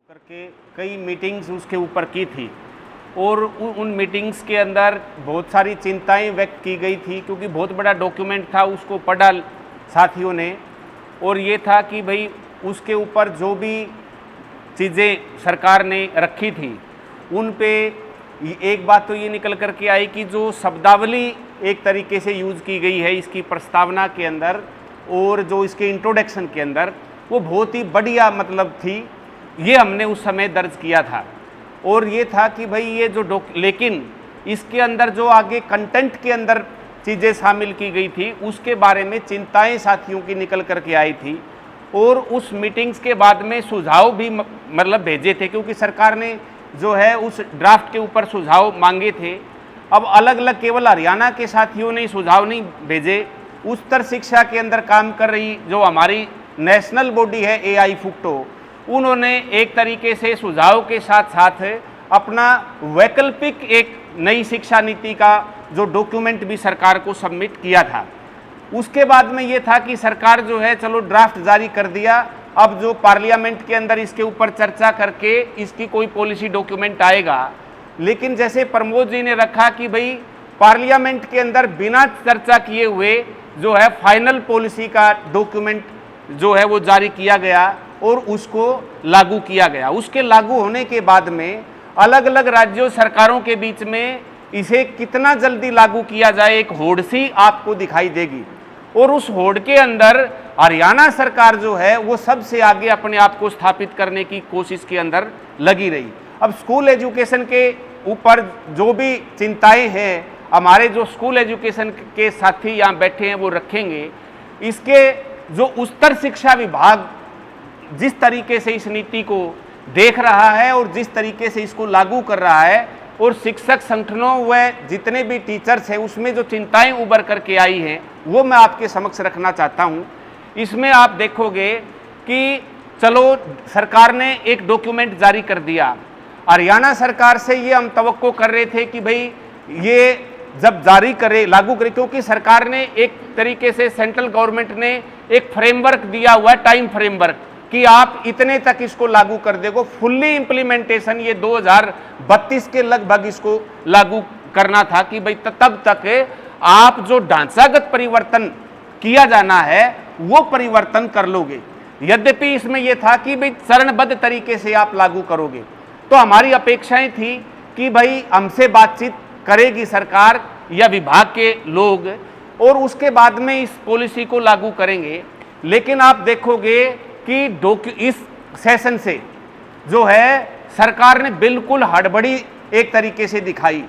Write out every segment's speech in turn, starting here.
करके कई मीटिंग्स उसके ऊपर की थी और उन मीटिंग्स के अंदर बहुत सारी चिंताएं व्यक्त की गई थी, क्योंकि बहुत बड़ा डॉक्यूमेंट था, उसको पढ़ा साथियों ने। और ये था कि भाई उसके ऊपर जो भी चीज़ें सरकार ने रखी थी उन पे एक बात तो ये निकल कर के आई कि जो शब्दावली एक तरीके से यूज़ की गई है इसकी प्रस्तावना के अंदर और जो इसके इंट्रोडक्शन के अंदर, वो बहुत ही बढ़िया मतलब थी। ये हमने उस समय दर्ज किया था और ये था कि भाई ये जो लेकिन इसके अंदर जो आगे कंटेंट के अंदर चीज़ें शामिल की गई थी उसके बारे में चिंताएं साथियों की निकल करके आई थी। और उस मीटिंग्स के बाद में सुझाव भी मतलब भेजे थे, क्योंकि सरकार ने जो है उस ड्राफ्ट के ऊपर सुझाव मांगे थे। अब अलग अलग केवल हरियाणा के साथियों ने सुझाव नहीं भेजे, उच्चतर शिक्षा के अंदर काम कर रही जो हमारी नेशनल बॉडी है AI फुक्टो, उन्होंने एक तरीके से सुझाव के साथ साथ अपना वैकल्पिक एक नई शिक्षा नीति का जो डॉक्यूमेंट भी सरकार को सबमिट किया था। उसके बाद में ये था कि सरकार जो है चलो ड्राफ्ट जारी कर दिया, अब जो पार्लियामेंट के अंदर इसके ऊपर चर्चा करके इसकी कोई पॉलिसी डॉक्यूमेंट आएगा। लेकिन जैसे प्रमोद जी ने रखा कि भाई पार्लियामेंट के अंदर बिना चर्चा किए हुए जो है फाइनल पॉलिसी का डॉक्यूमेंट जो है वो जारी किया गया और उसको लागू किया गया। उसके लागू होने के बाद में अलग अलग राज्यों सरकारों के बीच में इसे कितना जल्दी लागू किया जाए एक होड़ सी आपको दिखाई देगी। और उस होड़ के अंदर हरियाणा सरकार जो है वो सबसे आगे अपने आप को स्थापित करने की कोशिश के अंदर लगी रही। अब स्कूल एजुकेशन के ऊपर जो भी चिंताएं हैं हमारे जो स्कूल एजुकेशन के साथी यहाँ बैठे हैं वो रखेंगे। इसके जो उच्चतर शिक्षा विभाग जिस तरीके से इस नीति को देख रहा है और जिस तरीके से इसको लागू कर रहा है और शिक्षक संगठनों व जितने भी टीचर्स हैं उसमें जो चिंताएं उभर करके आई हैं वो मैं आपके समक्ष रखना चाहता हूं। इसमें आप देखोगे कि चलो सरकार ने एक डॉक्यूमेंट जारी कर दिया, हरियाणा सरकार से ये हम तवक्को कर रहे थे कि भाई ये जब जारी करे लागू करे, क्योंकि सरकार ने एक तरीके से सेंट्रल गवर्नमेंट ने एक फ्रेमवर्क दिया हुआ है, टाइम फ्रेमवर्क कि आप इतने तक इसको लागू कर देगो। फुल्ली इंप्लीमेंटेशन ये 2032 के लगभग इसको लागू करना था कि भाई तब तक आप जो ढांचागत परिवर्तन किया जाना है वो परिवर्तन कर लोगे। यद्यपि इसमें यह था कि भाई चरणबद्ध तरीके से आप लागू करोगे। तो हमारी अपेक्षाएं थी कि भाई हमसे बातचीत करेगी सरकार या विभाग के लोग और उसके बाद में इस पॉलिसी को लागू करेंगे। लेकिन आप देखोगे कि इस सेशन से जो है सरकार ने बिल्कुल हड़बड़ी एक तरीके से दिखाई।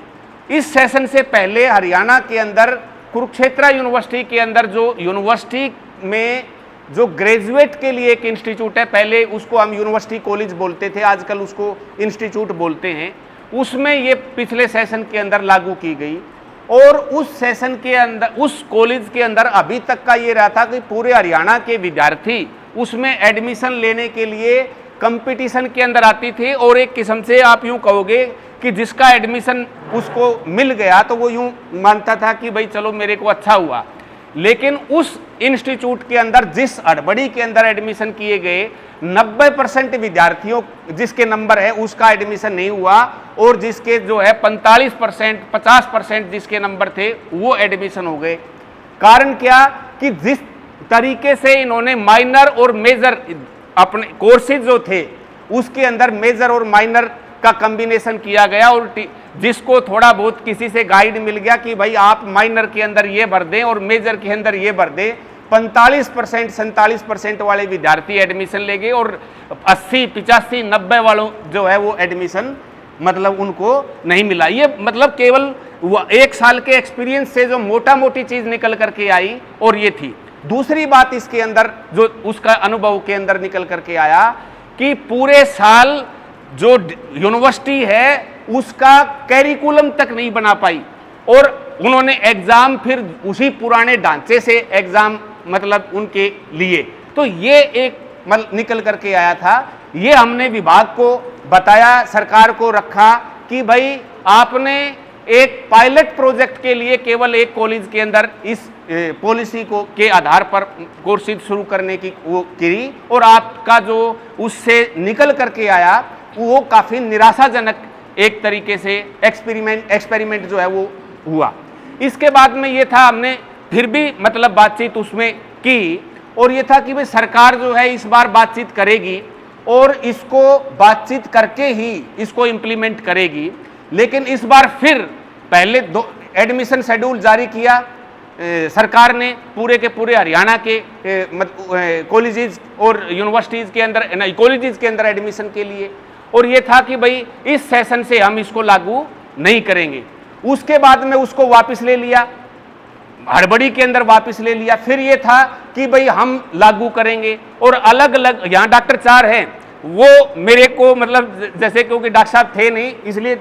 इस सेशन से पहले हरियाणा के अंदर कुरुक्षेत्र यूनिवर्सिटी के अंदर जो यूनिवर्सिटी में जो ग्रेजुएट के लिए एक इंस्टीट्यूट है, पहले उसको हम यूनिवर्सिटी कॉलेज बोलते थे, आजकल उसको इंस्टीट्यूट बोलते हैं, उसमें ये पिछले सेशन के अंदर लागू की गई। और उस सेशन के अंदर उस कॉलेज के अंदर अभी तक का ये रहा था कि पूरे हरियाणा के विद्यार्थी उसमें एडमिशन लेने के लिए कंपटीशन के अंदर आती थी और एक किस्म से आप यूं कहोगे कि जिसका एडमिशन उसको मिल गया तो वो यूं मानता था कि भाई चलो मेरे को अच्छा हुआ। लेकिन उस इंस्टीट्यूट के अंदर जिस हड़बड़ी के अंदर एडमिशन किए गए 90% विद्यार्थियों जिसके नंबर है उसका एडमिशन नहीं हुआ और जिसके जो है 45% 50% जिसके नंबर थे वो एडमिशन हो गए। कारण क्या कि जिस तरीके से इन्होंने माइनर और मेजर अपने कोर्सेज जो थे उसके अंदर मेजर और माइनर का कॉम्बिनेशन किया गया और जिसको थोड़ा बहुत किसी से गाइड मिल गया कि भाई आप माइनर के अंदर ये भर दें और मेजर के अंदर ये भर दें, 45% 47% वाले विद्यार्थी एडमिशन ले गए और 80 85 90 वालों जो है वो एडमिशन मतलब उनको नहीं मिला। ये मतलब केवल एक साल के एक्सपीरियंस से जो मोटा मोटी चीज निकल करके आई और ये थी। दूसरी बात इसके अंदर जो उसका अनुभव के अंदर निकल करके आया कि पूरे साल जो यूनिवर्सिटी है उसका कैरिकुलम तक नहीं बना पाई और उन्होंने एग्जाम फिर उसी पुराने ढांचे से एग्जाम मतलब उनके लिए। तो ये एक निकल करके आया था। ये हमने विभाग को बताया, सरकार को रखा कि भाई आपने एक पायलट प्रोजेक्ट के लिए केवल एक कॉलेज के अंदर इस पॉलिसी को के आधार पर कोर्सेज शुरू करने की वो की, और आपका जो उससे निकल करके आया वो काफ़ी निराशाजनक एक तरीके से एक्सपेरिमेंट जो है वो हुआ। इसके बाद में ये था, हमने फिर भी मतलब बातचीत उसमें की, और ये था कि भाई सरकार जो है इस बार बातचीत करेगी और इसको बातचीत करके ही इसको इम्प्लीमेंट करेगी। लेकिन इस बार फिर पहले दो एडमिशन शेड्यूल जारी किया सरकार ने पूरे के पूरे हरियाणा के कॉलेजेस और यूनिवर्सिटीज़ के अंदर, कॉलेजेस के अंदर एडमिशन के लिए, और ये था कि भाई इस सेशन से हम इसको लागू नहीं करेंगे। उसके बाद में उसको वापस ले लिया, हड़बड़ी के अंदर वापस ले लिया। फिर ये था कि भाई हम लागू करेंगे, और अलग अलग यहाँ डॉक्टर 4 हैं, वो मेरे को मतलब जैसे क्योंकि डॉक्टर साहब थे नहीं, इसलिए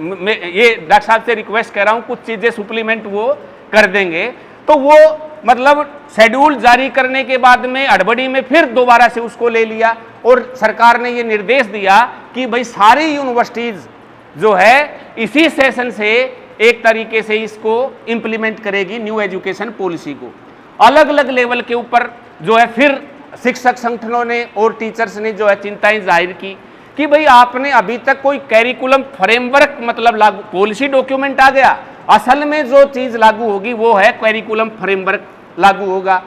मैं ये डॉक्टर साहब से रिक्वेस्ट कर रहा हूँ कुछ चीज़ें सुप्लीमेंट वो कर देंगे। तो वो मतलब शेड्यूल जारी करने के बाद में हड़बड़ी में फिर दोबारा से उसको ले लिया, और सरकार ने ये निर्देश दिया कि भाई सारी यूनिवर्सिटीज़ जो है इसी सेशन से एक तरीके से इसको इम्प्लीमेंट करेगी, न्यू एजुकेशन पॉलिसी को। अलग अलग लेवल के ऊपर जो है फिर शिक्षक संगठनों ने और टीचर्स ने जो है चिंताएं जाहिर की कि भाई आपने अभी तक कोई कैरिकुलम फ्रेमवर्क मतलब लागू, पॉलिसी डॉक्यूमेंट आ गया, असल में जो चीज़ लागू होगी वो है कैरिकुलम फ्रेमवर्क लागू होगा।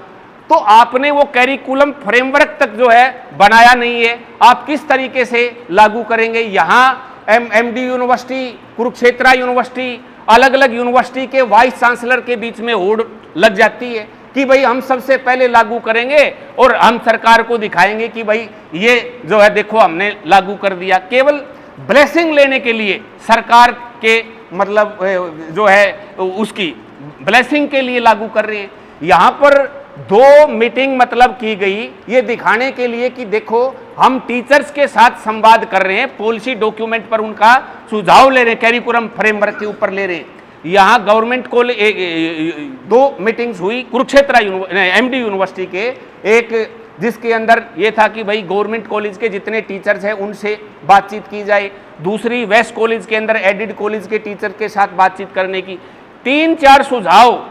तो आपने वो कैरिकुलम फ्रेमवर्क तक जो है बनाया नहीं है, आप किस तरीके से लागू करेंगे। यहाँ MD यूनिवर्सिटी, कुरुक्षेत्रा यूनिवर्सिटी, अलग अलग यूनिवर्सिटी के वाइस चांसलर के बीच में होड़ लग जाती है कि भाई हम सबसे पहले लागू करेंगे और हम सरकार को दिखाएंगे कि भाई ये जो है देखो हमने लागू कर दिया। केवल ब्लेसिंग लेने के लिए सरकार के मतलब जो है उसकी ब्लेसिंग के लिए लागू कर रहे हैं। यहाँ पर 2 मीटिंग मतलब की गई ये दिखाने के लिए कि देखो हम टीचर्स के साथ संवाद कर रहे हैं, पॉलिसी डॉक्यूमेंट पर उनका सुझाव ले रहे हैं, कैरिकुलम फ्रेमवर्क के ऊपर ले रहे हैं। यहाँ गवर्नमेंट को 2 मीटिंग्स हुई कुरुक्षेत्र MD यूनिवर्सिटी के, एक जिसके अंदर ये था कि भाई गवर्नमेंट कॉलेज के जितने टीचर्स हैं उनसे बातचीत की जाए, दूसरी वेस्ट कॉलेज के अंदर एडिड कॉलेज के टीचर के साथ बातचीत करने की। 3-4 सुझाव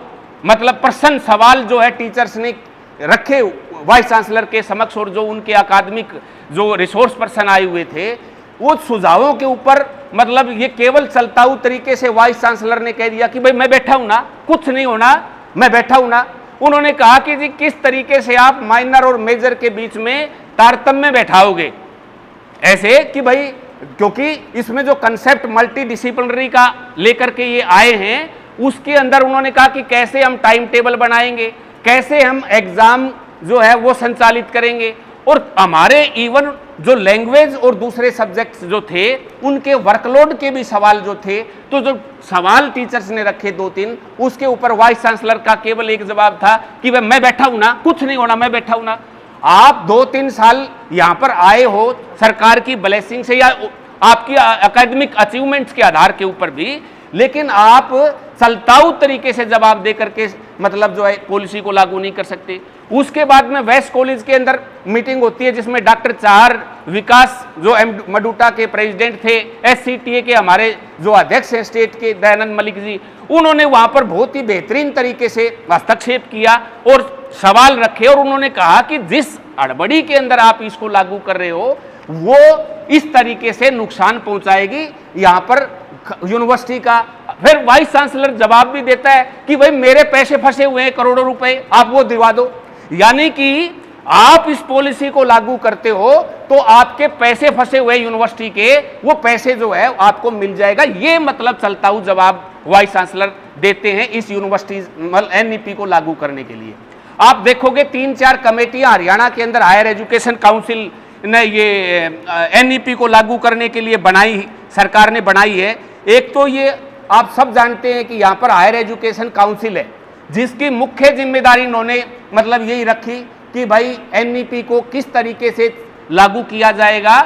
मतलब प्रश्न सवाल जो है टीचर्स ने रखे वाइस चांसलर के समक्ष, और जो उनके अकादमिक जो रिसोर्स पर्सन आए हुए थे वो सुझावों के ऊपर मतलब ये केवल चलताऊ तरीके से वाइस चांसलर ने कह दिया कि भाई मैं बैठा हूं ना, कुछ नहीं होना, मैं बैठा हूं ना। उन्होंने कहा कि जी किस तरीके से आप माइनर और मेजर के बीच में तारतम्य बैठाओगे, ऐसे कि भाई क्योंकि इसमें जो कंसेप्ट मल्टी डिसिप्लिनरी का लेकर के ये आए हैं उसके अंदर उन्होंने कहा कि कैसे हम टाइम टेबल बनाएंगे, कैसे हम एग्जाम जो है वो संचालित करेंगे, और हमारे इवन जो लैंग्वेज और दूसरे सब्जेक्ट्स जो थे उनके वर्कलोड के भी सवाल जो थे, तो जो सवाल टीचर्स ने रखे 2-3 उसके ऊपर वाइस चांसलर का केवल एक जवाब था कि मैं बैठा हूं ना, कुछ नहीं होना, मैं बैठा हूं ना। आप 2-3 साल यहां पर आए हो सरकार की ब्लेसिंग से या आपकी एकेडमिक अचीवमेंट्स के आधार के ऊपर भी, लेकिन आप चलताऊ तरीके से जवाब दे करके मतलब जो है पॉलिसी को लागू नहीं कर सकते। उसके बाद में वेस्ट कॉलेज के अंदर मीटिंग होती है जिसमें डॉक्टर 4 विकास जो मडूटा के प्रेसिडेंट थे, SCTA के हमारे जो अध्यक्ष हैं स्टेट के दयानंद मलिक जी, उन्होंने वहां पर बहुत ही बेहतरीन तरीके से हस्तक्षेप किया और सवाल रखे, और उन्होंने कहा कि जिस हड़बड़ी के अंदर आप इसको लागू कर रहे हो वो इस तरीके से नुकसान पहुंचाएगी यहाँ पर यूनिवर्सिटी का। फिर वाइस चांसलर जवाब भी देता है कि भाई मेरे पैसे फंसे हुए हैं करोड़ों रुपए, आप वो दिलवा दो। यानी कि आप इस पॉलिसी को लागू करते हो तो आपके पैसे फंसे हुए यूनिवर्सिटी के वो पैसे जो है आपको मिल जाएगा, ये मतलब चलता हुआ जवाब वाइस चांसलर देते हैं इस यूनिवर्सिटी NEP को लागू करने के लिए। आप देखोगे 3-4 कमेटियां हरियाणा के अंदर हायर एजुकेशन काउंसिल ने ये NEP को लागू करने के लिए बनाई, सरकार ने बनाई है। एक तो ये आप सब जानते हैं कि यहाँ पर हायर एजुकेशन काउंसिल है जिसकी मुख्य जिम्मेदारी इन्होंने मतलब यही रखी कि भाई NEP को किस तरीके से लागू किया जाएगा,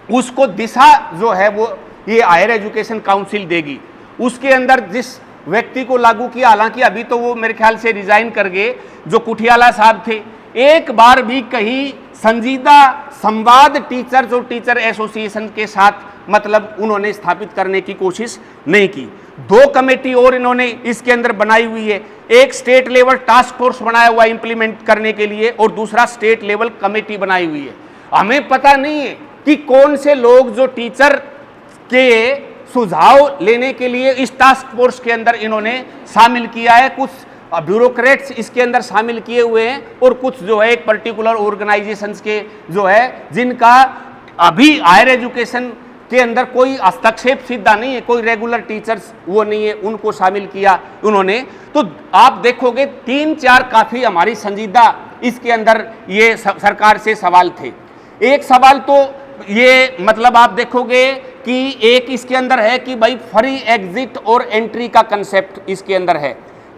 उसको दिशा जो है वो ये हायर एजुकेशन काउंसिल देगी। उसके अंदर जिस व्यक्ति को लागू किया, हालांकि अभी तो वो मेरे ख्याल से रिजाइन कर गए, जो कुठियाला साहब थे, एक बार भी कहीं संजीदा संवाद टीचर्स और टीचर एसोसिएशन के साथ मतलब उन्होंने स्थापित करने की कोशिश नहीं की। 2 कमेटी और इन्होंने इसके अंदर बनाई हुई है, एक स्टेट लेवल टास्क फोर्स बनाया हुआ इंप्लीमेंट करने के लिए और दूसरा स्टेट लेवल कमेटी बनाई हुई है। हमें पता नहीं है कि कौन से लोग जो टीचर के सुझाव लेने के लिए इस टास्क फोर्स के अंदर इन्होंने शामिल किया है। कुछ ब्यूरोक्रेट्स इसके अंदर शामिल किए हुए हैं और कुछ जो है एक पर्टिकुलर ऑर्गेनाइजेशंस के जो है जिनका अभी हायर एजुकेशन के अंदर कोई हस्तक्षेप सीधा नहीं है, कोई रेगुलर टीचर्स वो नहीं है, उनको शामिल किया उन्होंने। तो आप देखोगे 3-4 काफी हमारी संजीदा इसके अंदर ये सरकार से सवाल थे। एक सवाल तो ये मतलब आप देखोगे कि एक इसके अंदर है कि भाई फ्री एग्जिट और एंट्री का कंसेप्ट इसके अंदर है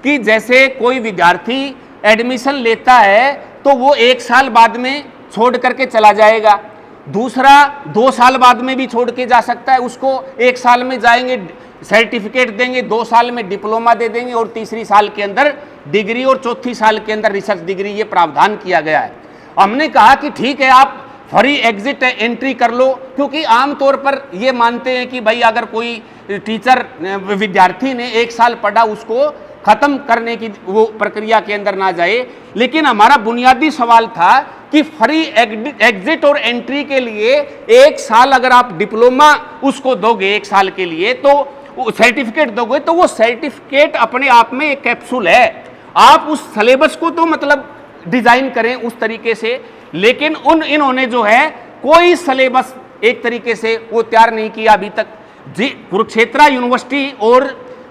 कि जैसे कोई विद्यार्थी एडमिशन लेता है तो वो 1 साल बाद में छोड़ करके चला जाएगा, दूसरा 2 साल बाद में भी छोड़ के जा सकता है, उसको 1 साल में जाएंगे सर्टिफिकेट देंगे, 2 साल में डिप्लोमा दे देंगे और तीसरी साल के अंदर डिग्री और चौथी साल के अंदर रिसर्च डिग्री, ये प्रावधान किया गया है। हमने कहा कि ठीक है आप फ्री एग्जिट एंट्री कर लो, क्योंकि आमतौर पर ये मानते हैं कि भाई अगर कोई टीचर विद्यार्थी ने 1 साल पढ़ा उसको खत्म करने की वो प्रक्रिया के अंदर ना जाए। लेकिन हमारा बुनियादी सवाल था कि फ्री एग्जिट और एंट्री के लिए 1 साल अगर आप डिप्लोमा उसको दोगे 1 साल के लिए तो सर्टिफिकेट दोगे तो वो सर्टिफिकेट अपने आप में एक कैप्सूल है। आप उस सिलेबस को तो मतलब डिजाइन करें उस तरीके से, लेकिन इन्होंने जो है कोई सिलेबस एक तरीके से वो तैयार नहीं किया अभी तक। जी कुरुक्षेत्र यूनिवर्सिटी और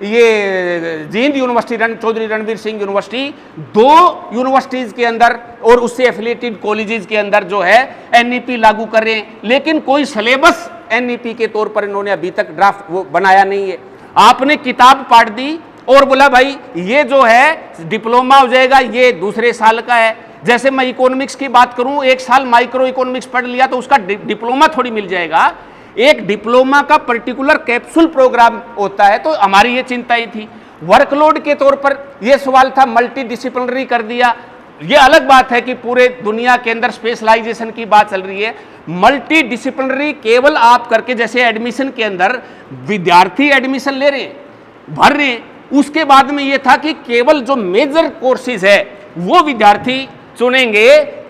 ये Jind university Chaudhary Ranvir Singh university 2 universities के अंदर और उससे एफिलिएटेड कॉलेजेस के अंदर जो है एनईपी लागू कर रहे हैं, लेकिन कोई सिलेबस एनईपी के तौर पर इन्होंने अभी तक ड्राफ्ट वो बनाया नहीं है। आपने किताब पाठ दी और बोला भाई ये जो है डिप्लोमा हो जाएगा, ये दूसरे साल का है। जैसे मैं इकोनॉमिक्स की बात करूं, 1 साल माइक्रो इकोनॉमिक्स पढ़ लिया तो उसका डिप्लोमा थोड़ी मिल जाएगा, एक डिप्लोमा का पर्टिकुलर कैप्सूल प्रोग्राम होता है। तो हमारी ये चिंताएं थी। वर्कलोड के तौर पर यह सवाल था, मल्टी डिसिप्लिनरी कर दिया। ये अलग बात है कि पूरे दुनिया के अंदर स्पेशलाइजेशन की बात चल रही है, मल्टी डिसिप्लिनरी केवल आप करके जैसे एडमिशन के अंदर विद्यार्थी एडमिशन ले रहे हैं भर रहे हैं, उसके बाद में ये था कि केवल जो मेजर कोर्सेज है वो विद्यार्थी चुनेंगे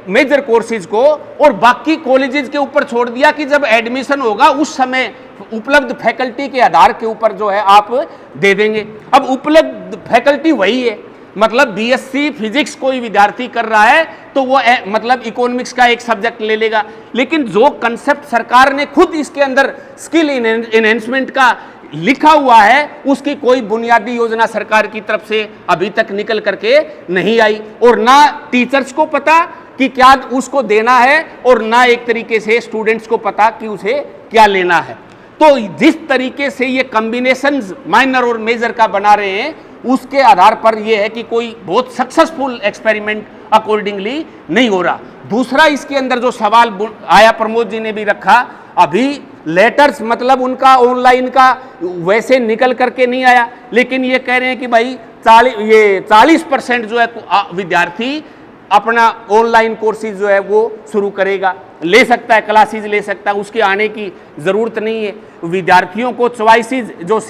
मेजर कोर्सेज को और बाकी कॉलेजेस के ऊपर छोड़ दिया कि जब एडमिशन होगा उस समय उपलब्ध फैकल्टी के आधार के ऊपर जो है आप दे देंगे। अब उपलब्ध फैकल्टी वही है, मतलब बीएससी फिजिक्स कोई विद्यार्थी कर रहा है तो वो मतलब इकोनॉमिक्स का एक सब्जेक्ट ले लेगा, लेकिन जो कंसेप्ट सरकार ने खुद इसके अंदर स्किल एनहेंसमेंट का लिखा हुआ है उसकी कोई बुनियादी योजना सरकार की तरफ से अभी तक निकल करके नहीं आई और ना टीचर्स को पता कि क्या उसको देना है और ना एक तरीके से स्टूडेंट्स को पता कि उसे क्या लेना है। तो जिस तरीके से ये कॉम्बिनेशंस माइनर और मेजर का बना रहे हैं उसके आधार पर यह है कि कोई बहुत सक्सेसफुल एक्सपेरिमेंट अकॉर्डिंगली नहीं हो रहा। दूसरा इसके अंदर जो सवाल आया, प्रमोद जी ने भी रखा, अभी लेटर्स मतलब उनका ऑनलाइन का वैसे निकल करके नहीं आया, लेकिन ये कह रहे हैं कि भाई 40% जो है विद्यार्थी अपना ऑनलाइन कोर्सेज जो है वो शुरू करेगा, ले सकता है, क्लासेज ले सकता है, उसके आने की ज़रूरत नहीं है। विद्यार्थियों को चॉइसेज जो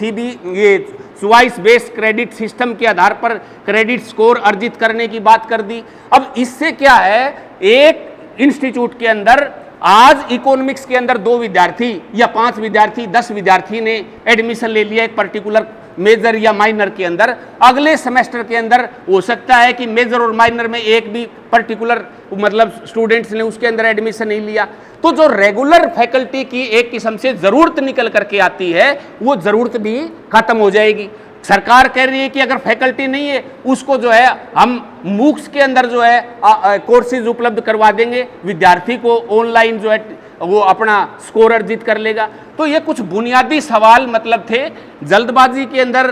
ये चॉइस बेस्ड क्रेडिट सिस्टम के आधार पर क्रेडिट स्कोर अर्जित करने की बात कर दी। अब इससे क्या है, एक इंस्टीट्यूट के अंदर आज इकोनॉमिक्स के अंदर 2 विद्यार्थी या 5 विद्यार्थी 10 विद्यार्थी ने एडमिशन ले लिया एक पर्टिकुलर मेजर या माइनर के अंदर, अगले सेमेस्टर के अंदर हो सकता है कि मेजर और माइनर में एक भी पर्टिकुलर मतलब स्टूडेंट्स ने उसके अंदर एडमिशन नहीं लिया। तो जो रेगुलर फैकल्टी की एक किस्म से ज़रूरत निकल करके आती है वो ज़रूरत भी खत्म हो जाएगी। सरकार कह रही है कि अगर फैकल्टी नहीं है उसको जो है हम मूक्स के अंदर जो है कोर्सेज उपलब्ध करवा देंगे, विद्यार्थी को ऑनलाइन जो है वो अपना स्कोर अर्जित कर लेगा। तो ये कुछ बुनियादी सवाल मतलब थे, जल्दबाजी के अंदर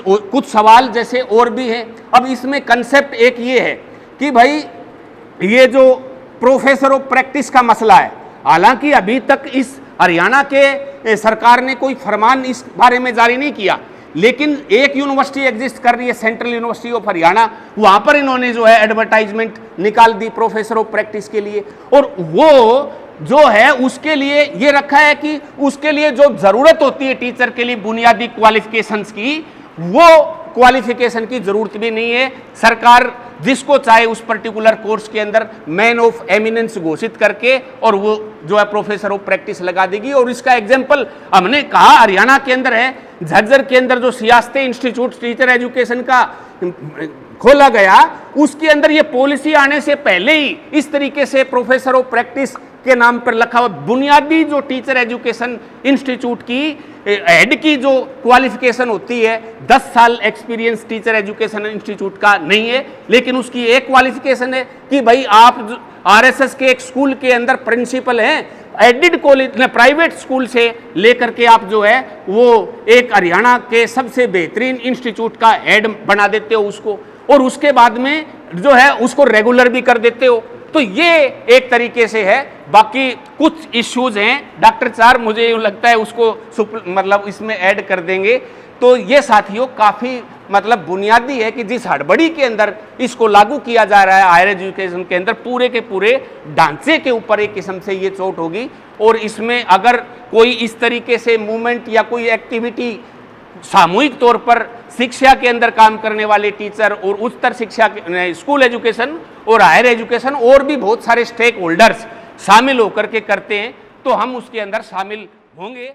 कुछ सवाल जैसे और भी हैं। अब इसमें कंसेप्ट एक ये है कि भाई ये जो प्रोफेसर ऑफ प्रैक्टिस का मसला है, हालांकि अभी तक इस हरियाणा के सरकार ने कोई फरमान इस बारे में जारी नहीं किया, लेकिन एक यूनिवर्सिटी एग्जिस्ट कर रही है सेंट्रल यूनिवर्सिटी ऑफ हरियाणा, वहाँ पर इन्होंने जो है एडवर्टाइजमेंट निकाल दी प्रोफेसर ऑफ प्रैक्टिस के लिए। और वो जो है उसके लिए ये रखा है कि उसके लिए जो जरूरत होती है टीचर के लिए बुनियादी क्वालिफिकेशंस की, वो क्वालिफिकेशन की जरूरत भी नहीं है। सरकार जिसको चाहे उस पर्टिकुलर कोर्स के अंदर मैन ऑफ एमिनेंस घोषित करके और वो जो है प्रोफेसर ऑफ प्रैक्टिस लगा देगी। और इसका एग्जाम्पल हमने कहा हरियाणा के अंदर है, झज्जर के अंदर जो सियासते इंस्टीट्यूट टीचर एजुकेशन का खोला गया, उसके अंदर ये पॉलिसी आने से पहले ही इस तरीके से प्रोफेसर ऑफ प्रैक्टिस के नाम पर लिखा हुआ बुनियादी जो टीचर एजुकेशन इंस्टीट्यूट की हेड की जो क्वालिफिकेशन होती है 10 साल एक्सपीरियंस टीचर एजुकेशन इंस्टीट्यूट का नहीं है, लेकिन उसकी एक क्वालिफिकेशन है कि भाई आप आरएसएस के एक स्कूल के अंदर प्रिंसिपल हैं, एडेड कॉलेज प्राइवेट स्कूल से लेकर के आप जो है वो एक हरियाणा के सबसे बेहतरीन इंस्टीट्यूट का हेड बना देते हो उसको, और उसके बाद में जो है उसको रेगुलर भी कर देते हो। तो ये एक तरीके से है। बाकी कुछ इश्यूज हैं डॉक्टर चार, मुझे यूँ लगता है उसको मतलब इसमें ऐड कर देंगे। तो ये साथियों काफ़ी मतलब बुनियादी है कि जिस हड़बड़ी के अंदर इसको लागू किया जा रहा है हायर एजुकेशन के अंदर, पूरे के पूरे ढांचे के ऊपर एक किस्म से ये चोट होगी। और इसमें अगर कोई इस तरीके से मूवमेंट या कोई एक्टिविटी सामूहिक तौर पर शिक्षा के अंदर काम करने वाले टीचर और उच्चतर शिक्षा स्कूल एजुकेशन और हायर एजुकेशन और भी बहुत सारे स्टेक होल्डर्स शामिल होकर के करते हैं, तो हम उसके अंदर शामिल होंगे।